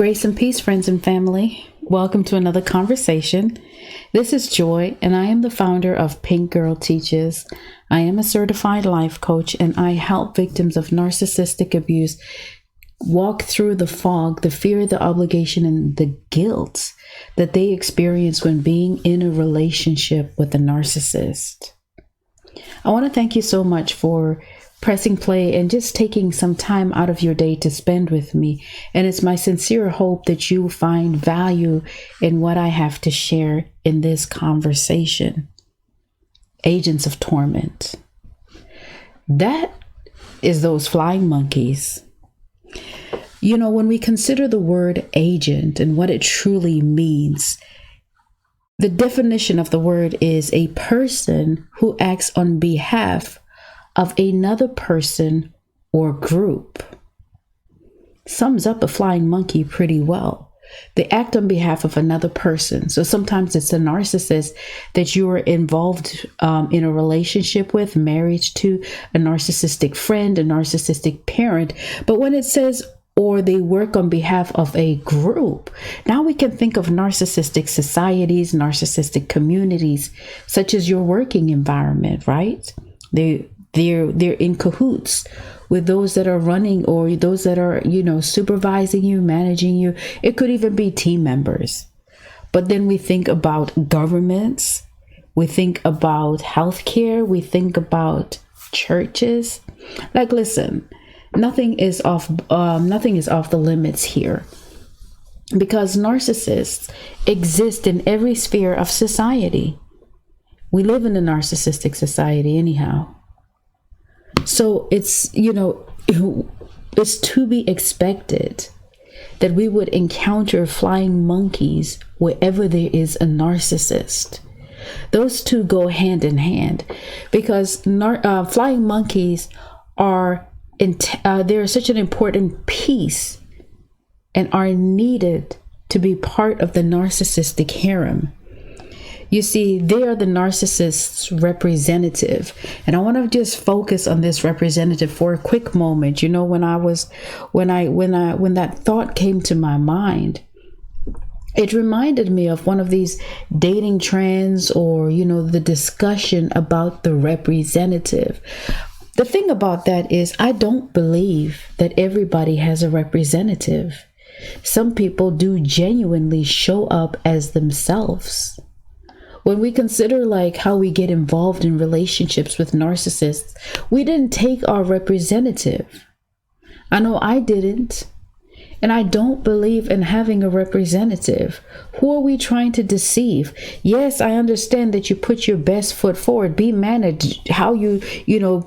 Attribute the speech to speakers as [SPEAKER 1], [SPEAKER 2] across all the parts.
[SPEAKER 1] Grace and peace, friends and family. Welcome to another conversation. This is Joy, and I am the founder of Pink Girl Teaches. I am a certified life coach, and I help victims of narcissistic abuse walk through the fog, the fear, the obligation, and the guilt that they experience when being in a relationship with a narcissist. I want to thank you so much for pressing play and just taking some time out of your day to spend with me. And it's my sincere hope that you find value in what I have to share in this conversation. Agents of torment. That is those flying monkeys. You know, when we consider the word agent and what it truly means, the definition of the word is a person who acts on behalf of another person or group. Sums up a flying monkey pretty well. They act on behalf of another person. So sometimes it's a narcissist that you are involved in a relationship with, married to, a narcissistic friend, a narcissistic parent. But when it says, or they work on behalf of a group, now we can think of narcissistic societies, narcissistic communities, such as your working environment, right? They're in cahoots with those that are running or those that are, supervising you, managing you. It could even be team members. But then we think about governments. We think about healthcare. We think about churches. Like, listen, nothing is off the limits here, because narcissists exist in every sphere of society. We live in a narcissistic society anyhow. So it's to be expected that we would encounter flying monkeys wherever there is a narcissist. Those two go hand in hand, because flying monkeys they're such an important piece and are needed to be part of the narcissistic harem. You see, they are the narcissist's representative. And I want to just focus on this representative for a quick moment. You know, when that thought came to my mind, it reminded me of one of these dating trends or, the discussion about the representative. The thing about that is, I don't believe that everybody has a representative. Some people do genuinely show up as themselves. When we consider how we get involved in relationships with narcissists, we didn't take our representative. I know I didn't. And I don't believe in having a representative. Who are we trying to deceive? Yes, I understand that you put your best foot forward, be managed, how you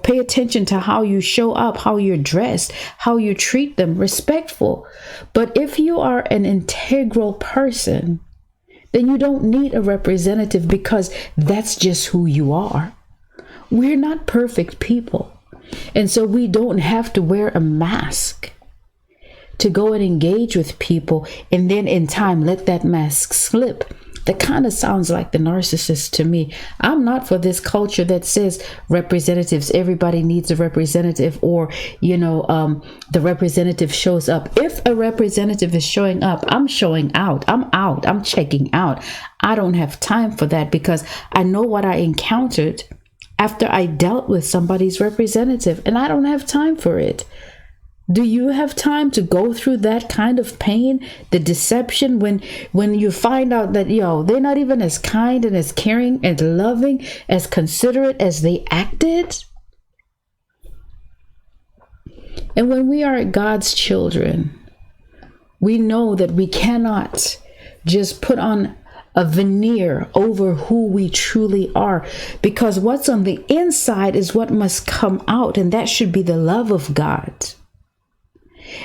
[SPEAKER 1] pay attention to how you show up, how you're dressed, how you treat them, respectful. But if you are an integral person, then you don't need a representative, because that's just who you are. We're not perfect people. And so we don't have to wear a mask to go and engage with people and then in time let that mask slip. That kind of sounds like the narcissist to me. I'm not for this culture that says representatives, everybody needs a representative, or, the representative shows up. If a representative is showing up, I'm showing out. I'm checking out. I don't have time for that, because I know what I encountered after I dealt with somebody's representative, and I don't have time for it. Do you have time to go through that kind of pain, the deception, when you find out that, they're not even as kind and as caring and loving, as considerate as they acted? And when we are God's children, we know that we cannot just put on a veneer over who we truly are, because what's on the inside is what must come out, and that should be the love of God.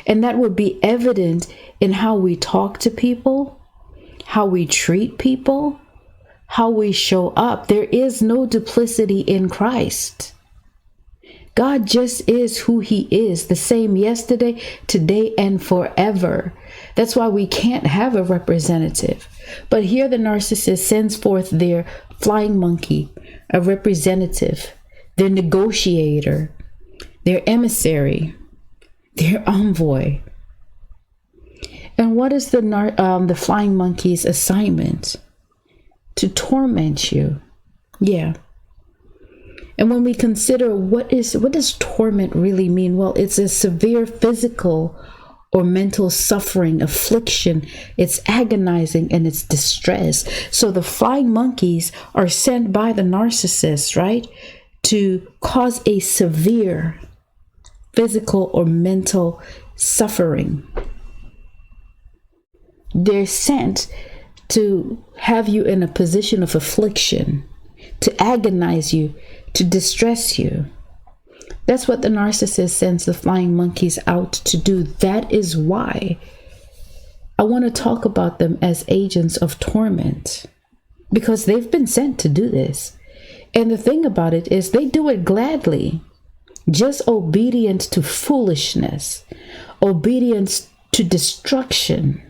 [SPEAKER 1] And that would be evident in how we talk to people, how we treat people, how we show up. There is no duplicity in Christ. God just is who he is, the same yesterday, today, and forever. That's why we can't have a representative. But here the narcissist sends forth their flying monkey, a representative, their negotiator, their emissary, their envoy. And what is the flying monkey's assignment? To torment you. Yeah. And when we consider what does torment really mean? Well, it's a severe physical or mental suffering, affliction. It's agonizing and it's distress. So the flying monkeys are sent by the narcissist, right, to cause a severe physical or mental suffering. They're sent to have you in a position of affliction, to agonize you, to distress you. That's what the narcissist sends the flying monkeys out to do. That is why I want to talk about them as agents of torment, because they've been sent to do this. And the thing about it is they do it gladly, just obedient to foolishness, obedience to destruction.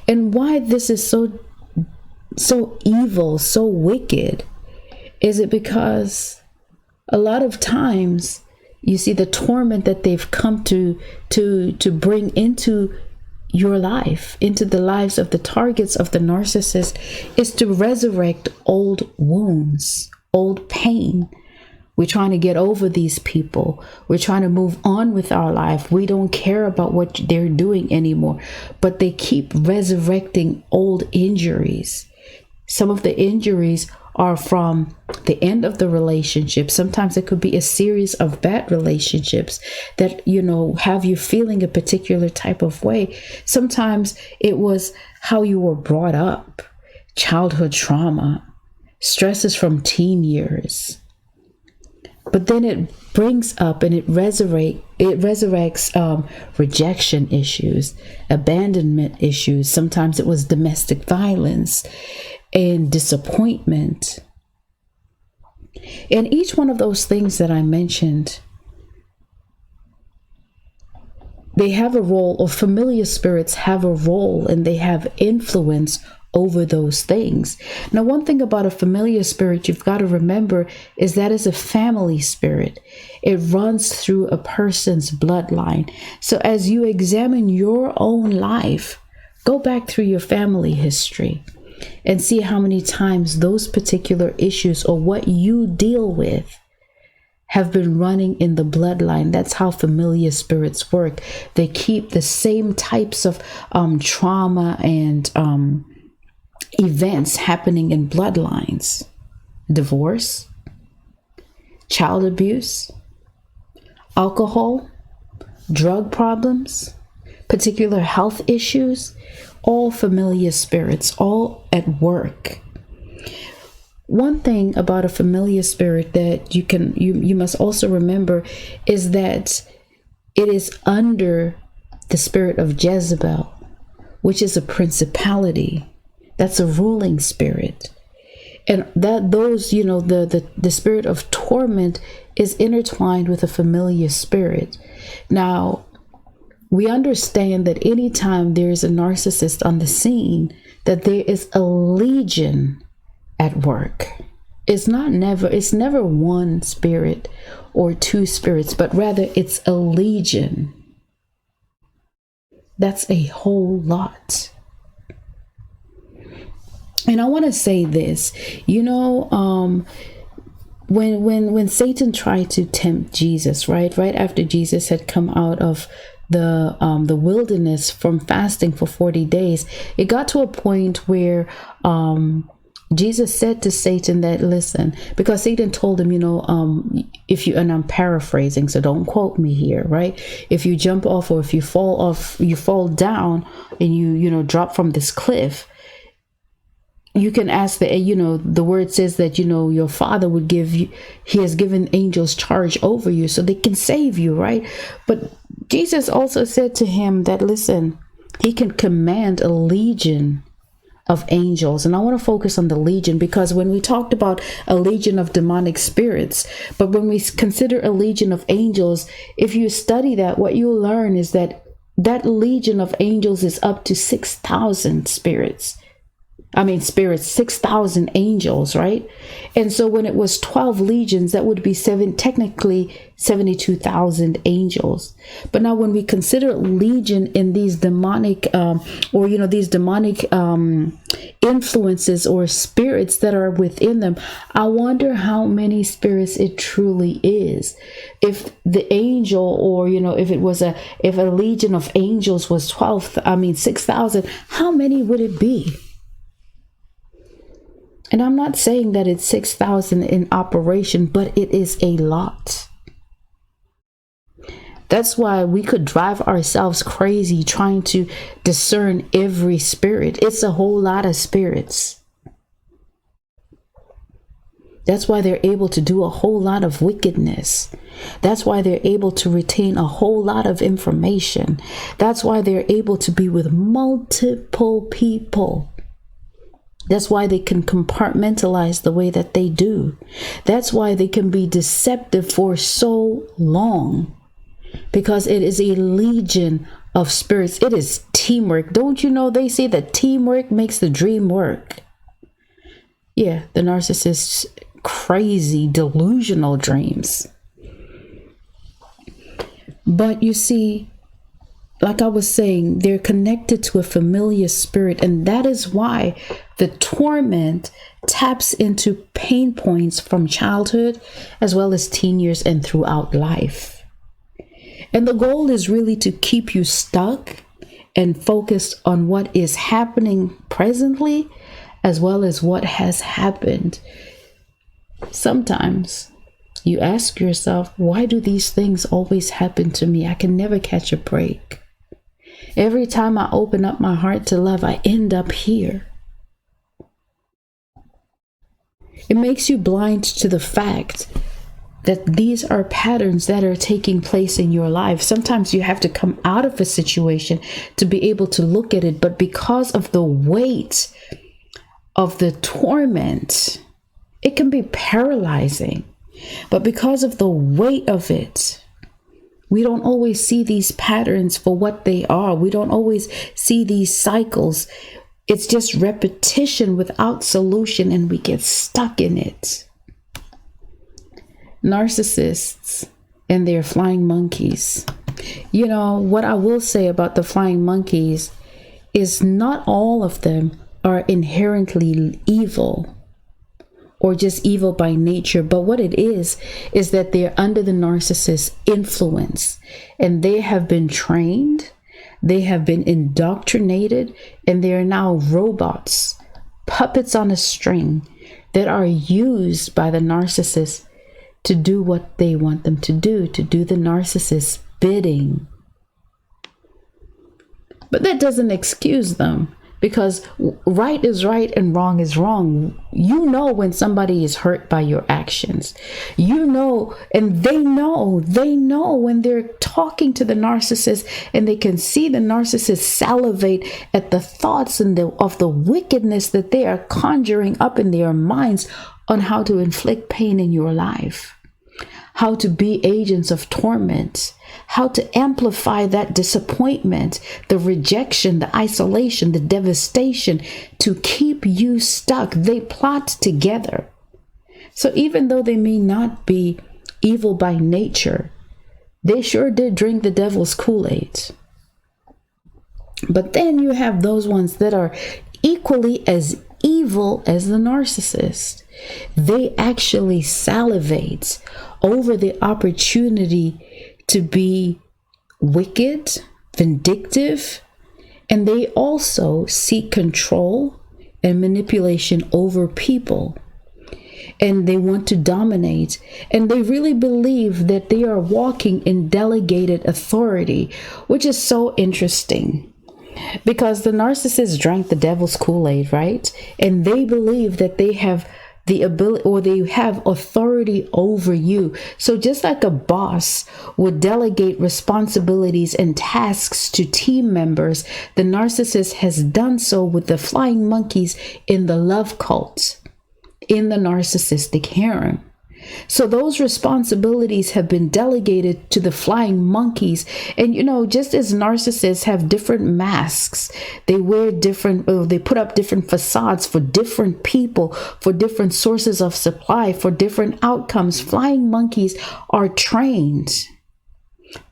[SPEAKER 1] And why this is so evil, so wicked, is it because a lot of times you see the torment that they've come to bring into your life, into the lives of the targets of the narcissist, is to resurrect old wounds, old pain. We're trying to get over these people. We're trying to move on with our life. We don't care about what they're doing anymore. But they keep resurrecting old injuries. Some of the injuries are from the end of the relationship. Sometimes it could be a series of bad relationships that, have you feeling a particular type of way. Sometimes it was how you were brought up, childhood trauma, stresses from teen years. But then it brings up and it resurrects rejection issues, abandonment issues. Sometimes it was domestic violence and disappointment. And each one of those things that I mentioned, they have a role, or familiar spirits have a role, and they have influence over those things. Now, one thing about a familiar spirit you've got to remember is that is a family spirit. It runs through a person's bloodline. So as you examine your own life, go back through your family history and see how many times those particular issues or what you deal with have been running in the bloodline. That's how familiar spirits work. They keep the same types of trauma and events happening in bloodlines. Divorce, child abuse, alcohol, drug problems, particular health issues, all familiar spirits, all at work. One thing about a familiar spirit that you must also remember is that it is under the spirit of Jezebel, which is a principality. That's a ruling spirit. And the spirit of torment is intertwined with a familiar spirit. Now, we understand that anytime there is a narcissist on the scene, that there is a legion at work. It's never one spirit or two spirits, but rather it's a legion. That's a whole lot. And I want to say this, when Satan tried to tempt Jesus, right after Jesus had come out of the wilderness from fasting for 40 days, it got to a point where Jesus said to Satan that, listen, because Satan told him, if you, and I'm paraphrasing, so don't quote me here, right? If you jump off, or if you fall off, you fall down and you drop from this cliff, you can ask the word says that, your father would give you, he has given angels charge over you so they can save you, right? But Jesus also said to him that, listen, he can command a legion of angels. And I want to focus on the legion, because when we talked about a legion of demonic spirits, but when we consider a legion of angels, if you study that, what you'll learn is that legion of angels is up to 6,000 spirits. spirits, 6,000 angels, right? And so when it was 12 legions, that would be technically 72,000 angels. But now when we consider legion in these demonic, these demonic influences or spirits that are within them, I wonder how many spirits it truly is. If the angel, or, if a legion of angels was 6,000, how many would it be? And I'm not saying that it's 6,000 in operation, but it is a lot. That's why we could drive ourselves crazy trying to discern every spirit. It's a whole lot of spirits. That's why they're able to do a whole lot of wickedness. That's why they're able to retain a whole lot of information. That's why they're able to be with multiple people. That's why they can compartmentalize the way that they do. That's why they can be deceptive for so long, because it is a legion of spirits. It is teamwork. Don't you know they say that teamwork makes the dream work? Yeah, the narcissist's crazy, delusional dreams. But you see, like I was saying, they're connected to a familiar spirit, and that is why the torment taps into pain points from childhood as well as teen years and throughout life. And the goal is really to keep you stuck and focused on what is happening presently as well as what has happened. Sometimes you ask yourself, why do these things always happen to me? I can never catch a break. Every time I open up my heart to love, I end up here. It makes you blind to the fact that these are patterns that are taking place in your life. Sometimes you have to come out of a situation to be able to look at it, but because of the weight of the torment, it can be paralyzing. But because of the weight of it, we don't always see these patterns for what they are. We don't always see these cycles. It's just repetition without solution, and we get stuck in it. Narcissists and their flying monkeys. You know, what I will say about the flying monkeys is not all of them are inherently evil or just evil by nature. But what it is that they're under the narcissist's influence, and they have been trained, they have been indoctrinated, and they are now robots, puppets on a string that are used by the narcissist to do what they want them to do the narcissist's bidding. But that doesn't excuse them, because right is right and wrong is wrong. You know when somebody is hurt by your actions. You know, and they know when they're talking to the narcissist, and they can see the narcissist salivate at the thoughts of the wickedness that they are conjuring up in their minds on how to inflict pain in your life, how to be agents of torment, how to amplify that disappointment, the rejection, the isolation, the devastation, to keep you stuck. They plot together. So even though they may not be evil by nature, they sure did drink the devil's Kool-Aid. But then you have those ones that are equally as evil as the narcissist. They actually salivate over the opportunity to be wicked, vindictive, and they also seek control and manipulation over people. And they want to dominate, and they really believe that they are walking in delegated authority, which is so interesting. Because the narcissist drank the devil's Kool-Aid, right? And they believe that they have the ability, or they have authority over you. So just like a boss would delegate responsibilities and tasks to team members, the narcissist has done so with the flying monkeys in the love cult, in the narcissistic harem. So those responsibilities have been delegated to the flying monkeys. And, just as narcissists have different masks, they wear different, they put up different facades for different people, for different sources of supply, for different outcomes. Flying monkeys are trained.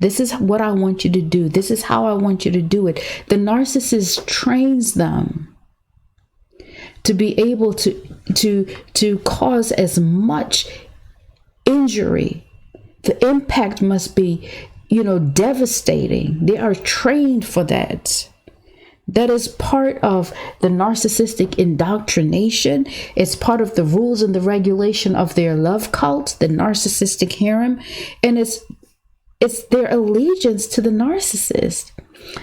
[SPEAKER 1] This is what I want you to do. This is how I want you to do it. The narcissist trains them to be able to cause as much injury. The impact must be, devastating. They are trained for that. That is part of the narcissistic indoctrination. It's part of the rules and the regulation of their love cult, the narcissistic harem, and it's their allegiance to the narcissist.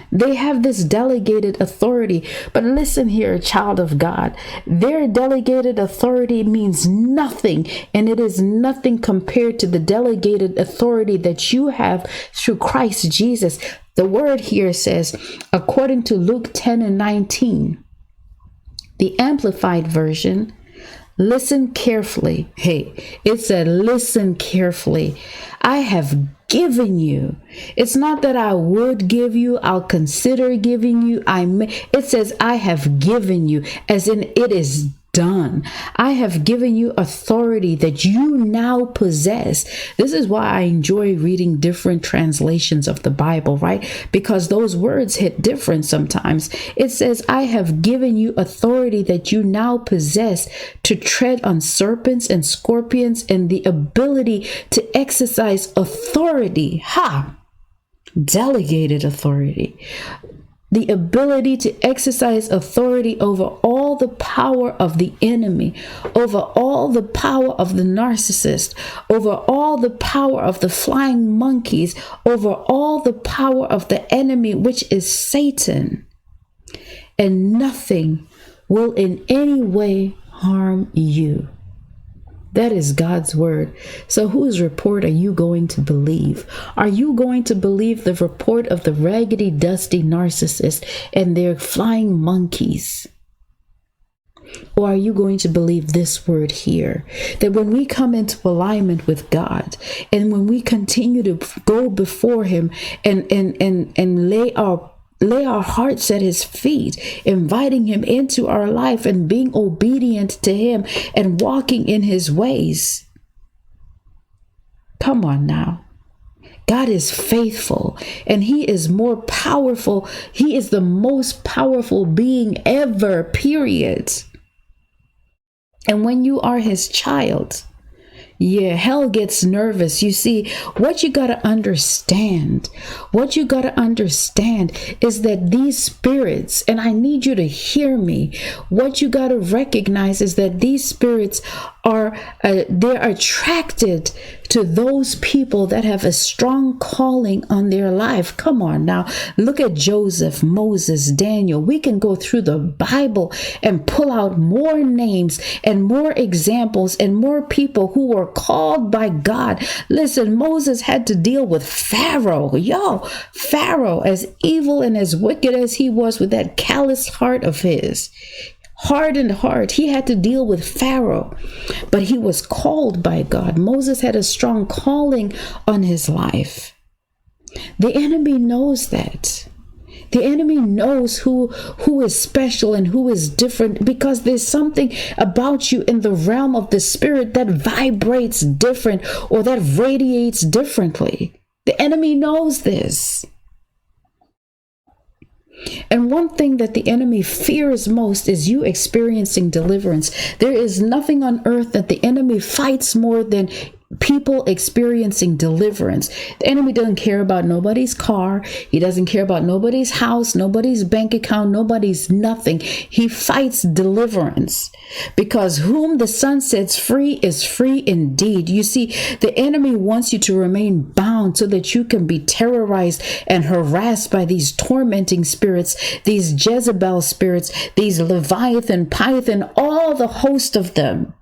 [SPEAKER 1] They have this delegated authority. But listen here, child of God, their delegated authority means nothing, and it is nothing compared to the delegated authority that you have through Christ Jesus. The word here says, according to Luke 10:19, the Amplified Version, listen carefully. Hey, it said, listen carefully. I have given you. It's not that I would give you, I'll consider giving you. It says, I have given you, as in it is done. I have given you authority that you now possess. This is why I enjoy reading different translations of the Bible, right? Because those words hit different sometimes. It says, I have given you authority that you now possess to tread on serpents and scorpions, and the ability to exercise authority. Delegated authority. The ability to exercise authority over all the power of the enemy, over all the power of the narcissist, over all the power of the flying monkeys, over all the power of the enemy, which is Satan. And nothing will in any way harm you. That is God's word. So whose report are you going to believe? Are you going to believe the report of the raggedy, dusty narcissist and their flying monkeys? Or are you going to believe this word here? That when we come into alignment with God, and when we continue to go before him and lay our hearts at his feet, inviting him into our life and being obedient to him and walking in his ways. Come on now. God is faithful, and he is more powerful. He is the most powerful being ever, period. And when you are his child, hell gets nervous. You see, what you got to understand is that these spirits, and I need you to hear me, what you got to recognize is that these spirits are, they're attracted to those people that have a strong calling on their life. Come on now, look at Joseph, Moses, Daniel. We can go through the Bible and pull out more names and more examples and more people who were called by God. Listen, Moses had to deal with Pharaoh. Pharaoh, as evil and as wicked as he was, with that callous heart of his, hardened heart, he had to deal with Pharaoh, but he was called by God. Moses had a strong calling on his life. The enemy knows that. The enemy knows who is special and who is different, because there's something about you in the realm of the spirit that vibrates different or that radiates differently. The enemy knows this. And one thing that the enemy fears most is you experiencing deliverance. There is nothing on earth that the enemy fights more than people experiencing deliverance. The enemy doesn't care about nobody's car. He doesn't care about nobody's house, nobody's bank account, nobody's nothing. He fights deliverance, because whom the Son sets free is free indeed. You see, the enemy wants you to remain bound so that you can be terrorized and harassed by these tormenting spirits, these Jezebel spirits, these Leviathan, Python, all the host of them.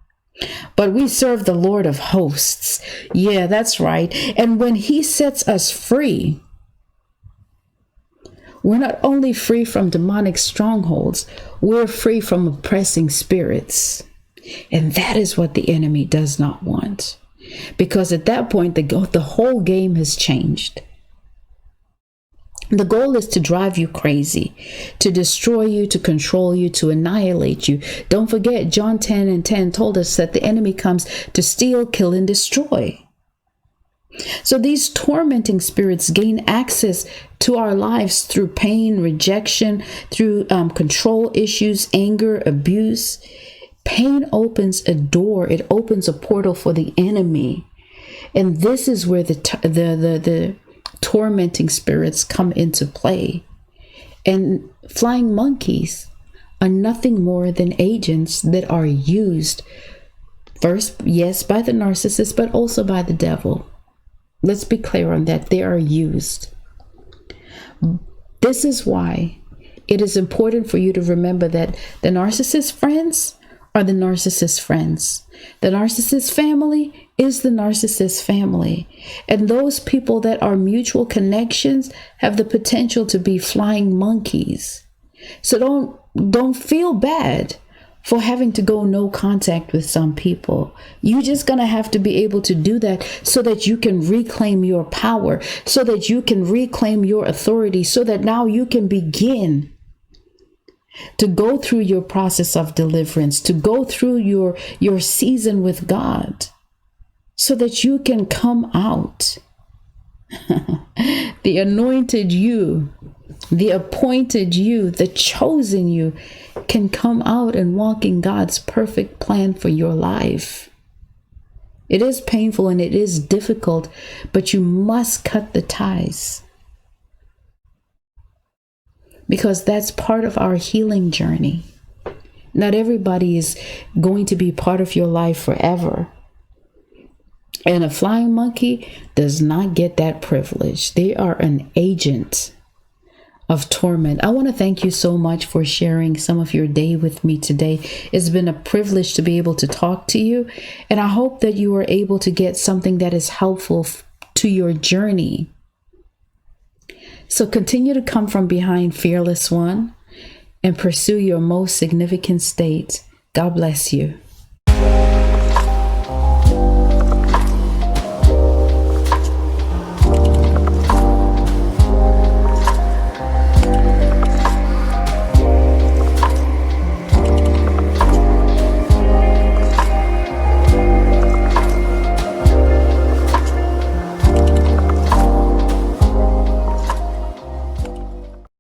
[SPEAKER 1] But we serve the Lord of hosts. Yeah, that's right. And when he sets us free, we're not only free from demonic strongholds, we're free from oppressing spirits. And that is what the enemy does not want. because at that point, the whole game has changed. The goal is to drive you crazy, to destroy you, to control you, to annihilate you. Don't forget, John 10:10 told us that the enemy comes to steal, kill, and destroy. So these tormenting spirits gain access to our lives through pain, rejection, through control issues, anger, abuse. Pain opens a door. It opens a portal for the enemy. And this is where the tormenting spirits come into play. And flying monkeys are nothing more than agents that are used first, yes, by the narcissist, but also by the devil. Let's be clear on that. They are used. This is why it is important for you to remember that the narcissist friends are the narcissist friends. The narcissist family is the narcissist family. And those people that are mutual connections have the potential to be flying monkeys. So don't feel bad for having to go no contact with some people. You're just going to have to be able to do that so that you can reclaim your power, so that you can reclaim your authority, so that now you can begin to go through your process of deliverance, to go through your season with God, so that you can come out. The anointed you, the appointed you, the chosen you can come out and walk in God's perfect plan for your life. It is painful and it is difficult, but you must cut the ties, because that's part of our healing journey. Not everybody is going to be part of your life forever. And a flying monkey does not get that privilege. They are an agent of torment. I want to thank you so much for sharing some of your day with me today. It's been a privilege to be able to talk to you. And I hope that you are able to get something that is helpful to your journey. So continue to come from behind, fearless one, and pursue your most significant state. God bless you.